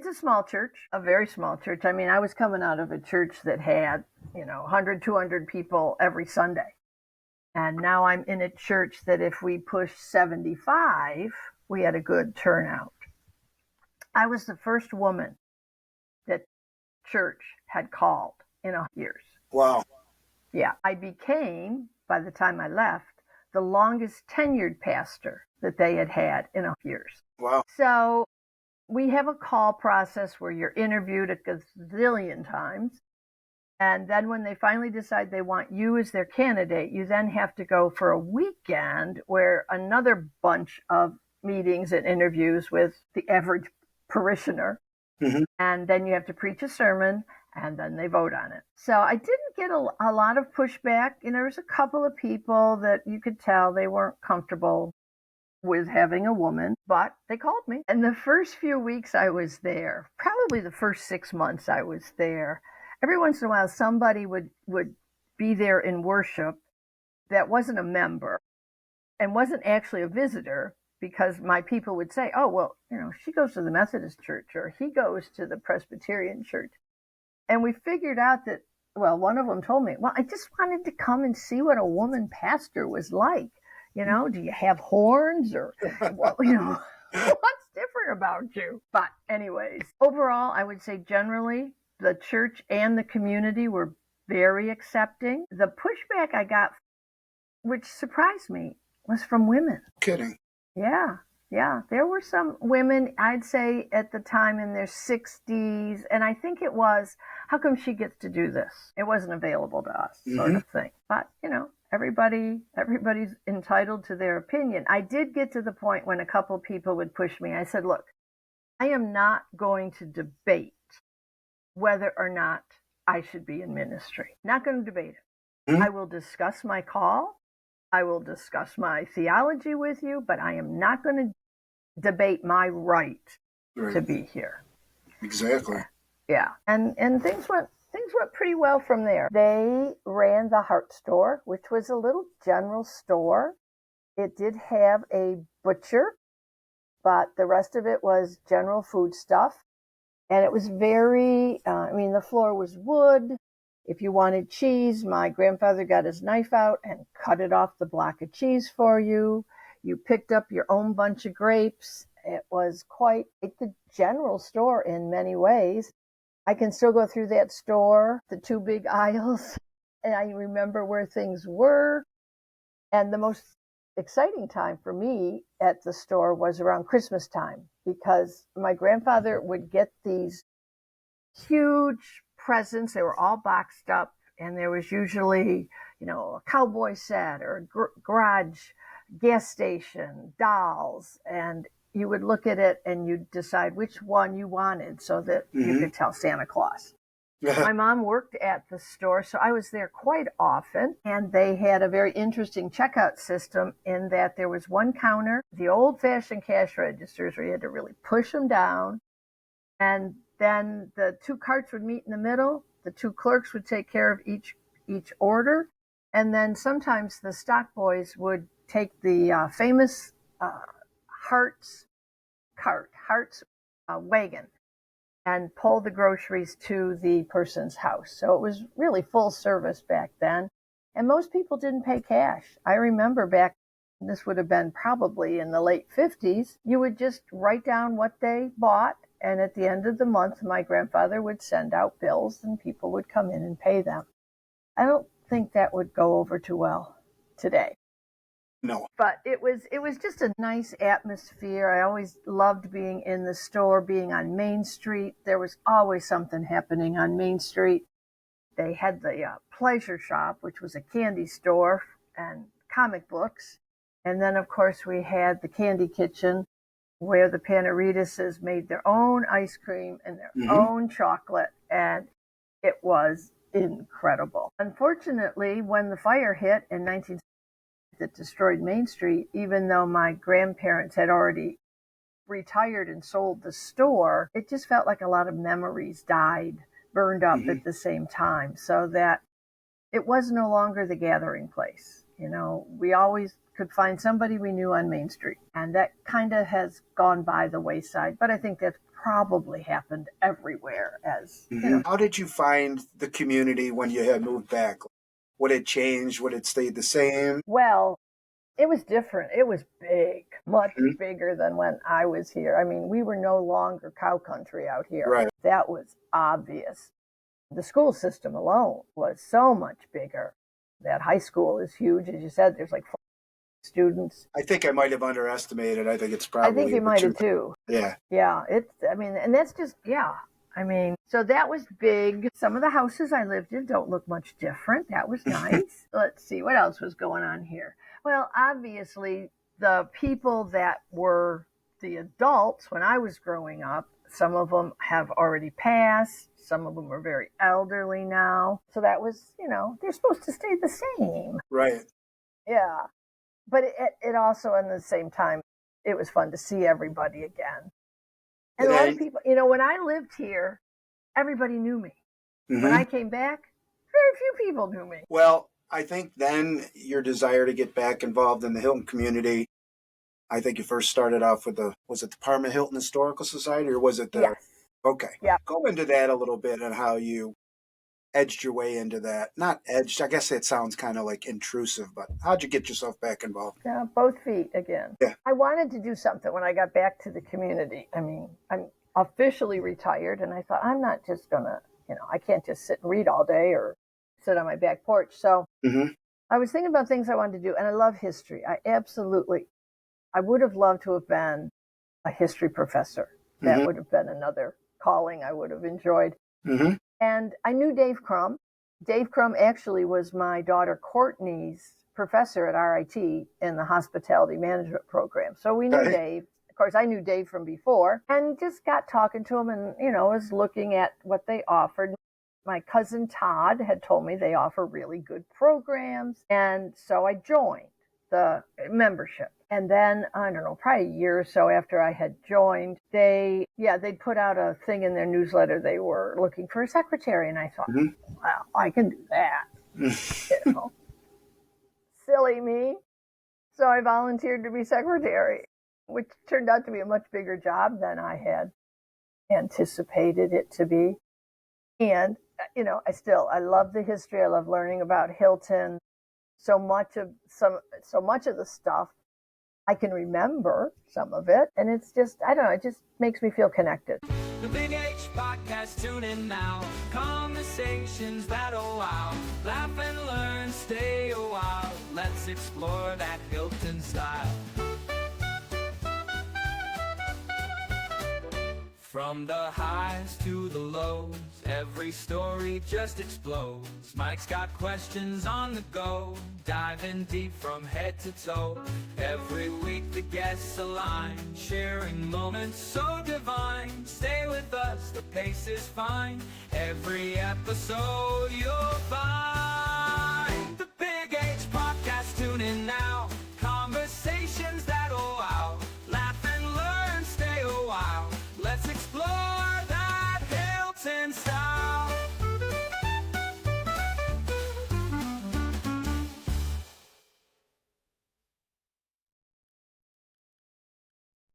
It's a small church, a very small church. I mean, I was coming out of a church that had, 100, 200 people every Sunday. And now I'm in a church that if we pushed 75, we had a good turnout. I was the first woman that church had called in years. Wow. Yeah. I became, by the time I left, the longest tenured pastor that they had in years. Wow. So we have a call process where you're interviewed a gazillion times. And then when they finally decide they want you as their candidate, you then have to go for a weekend where another bunch of meetings and interviews with the average parishioner. Mm-hmm. And then you have to preach a sermon, and then they vote on it. So I didn't get a lot of pushback. There was a couple of people that you could tell they weren't comfortable with having a woman, but they called me. And the first few weeks I was there, probably the first 6 months I was there, every once in a while somebody would be there in worship that wasn't a member and wasn't actually a visitor, because my people would say, oh, well, she goes to the Methodist church or he goes to the Presbyterian church. And we figured out that, well, one of them told me, well, I just wanted to come and see what a woman pastor was like. Do you have horns or, well, what's different about you? But anyways, overall, I would say generally the church and the community were very accepting. The pushback I got, which surprised me, was from women. Kidding. Yeah. There were some women, I'd say at the time in their 60s, and I think it was, how come she gets to do this? It wasn't available to us, sort of thing. But, everybody's entitled to their opinion. I did get to the point when a couple of people would push me. I said, look, I am not going to debate whether or not I should be in ministry. Not going to debate it. Mm-hmm. I will discuss my call. I will discuss my theology with you, but I am not going to debate my right to be here. Exactly. Yeah. And things went pretty well from there. They ran the Heart Store, which was a little general store. It did have a butcher, but the rest of it was general food stuff. And it was very, the floor was wood. If you wanted cheese, my grandfather got his knife out and cut it off the block of cheese for you. You picked up your own bunch of grapes. It was quite the general store in many ways. I can still go through that store, the two big aisles, and I remember where things were. And the most exciting time for me at the store was around Christmas time, because my grandfather would get these huge presents. They were all boxed up, and there was usually, a cowboy set or a garage gas station, dolls, and you would look at it and you'd decide which one you wanted so that you could tell Santa Claus. My mom worked at the store, so I was there quite often, and they had a very interesting checkout system in that there was one counter, the old-fashioned cash registers where you had to really push them down, and then the two carts would meet in the middle. The two clerks would take care of each order, and then sometimes the stock boys would take the famous Hart's wagon and pull the groceries to the person's house. So it was really full service back then. And most people didn't pay cash. I remember back, this would have been probably in the late 50s, you would just write down what they bought. And at the end of the month, my grandfather would send out bills and people would come in and pay them. I don't think that would go over too well today. No. But it was just a nice atmosphere. I always loved being in the store, being on Main Street. There was always something happening on Main Street. They had the pleasure shop, which was a candy store and comic books. And then, of course, we had the candy kitchen where the Panaritas made their own ice cream and their own chocolate. And it was incredible. Unfortunately, when the fire hit in 1960, that destroyed Main Street, even though my grandparents had already retired and sold the store, it just felt like a lot of memories died, burned up at the same time, so that it was no longer the gathering place. We always could find somebody we knew on Main Street, and that kind of has gone by the wayside, but I think that's probably happened everywhere as, you know. How did you find the community when you had moved back? Would it change? Would it stay the same? Well, it was different. It was big, much Mhm. bigger than when I was here. I mean, we were no longer cow country out here. Right. That was obvious. The school system alone was so much bigger. That high school is huge. As you said, there's like 4 students. I think I might have underestimated. I think it's I think probably you the might have truth. too. Yeah. Yeah, I mean, and that's just, yeah. I mean, so that was big. Some of the houses I lived in don't look much different. That was nice. Let's see, what else was going on here? Well, obviously, the people that were the adults when I was growing up, some of them have already passed. Some of them are very elderly now. So that was, you know, they're supposed to stay the same. Right. Yeah. But it also, at the same time, it was fun to see everybody again. And a lot of people, you know, when I lived here, everybody knew me. When I came back, very few people knew me. Well, I think then your desire to get back involved in the Hilton community, I think you first started off with was it the Parma Hilton Historical Society, or was it the? Yes. Okay. Yeah. Go into that a little bit and how you edged your way into that. Not edged, I guess it sounds kind of like intrusive, but how'd you get yourself back involved? Yeah, both feet again. Yeah. I wanted to do something when I got back to the community. I mean, I'm officially retired, and I thought, I'm not just going to, you know, I can't just sit and read all day or sit on my back porch. So I was thinking about things I wanted to do, and I love history. I would have loved to have been a history professor. That would have been another calling I would have enjoyed. And I knew Dave Crum. Dave Crum actually was my daughter Courtney's professor at RIT in the hospitality management program. So we knew Dave. Of course, I knew Dave from before and just got talking to him and, you know, was looking at what they offered. My cousin Todd had told me they offer really good programs. And so I joined the membership. And then, I don't know, probably a year or so after I had joined, they put out a thing in their newsletter. They were looking for a secretary. And I thought, well, I can do that. You know? Silly me. So I volunteered to be secretary, which turned out to be a much bigger job than I had anticipated it to be. And, you know, I love the history. I love learning about Hilton. So much of the stuff I can remember some of it, and it's just, I don't know, it just makes me feel connected. The Big H Podcast, tune in now. Conversations that'll wow. Laugh and learn, stay a while. Let's explore that Hilton style. From the highs to the lows, every story just explodes. Mike's got questions on the go, diving deep from head to toe. Every week the guests align, sharing moments so divine. Stay with us, the pace is fine. Every episode you'll find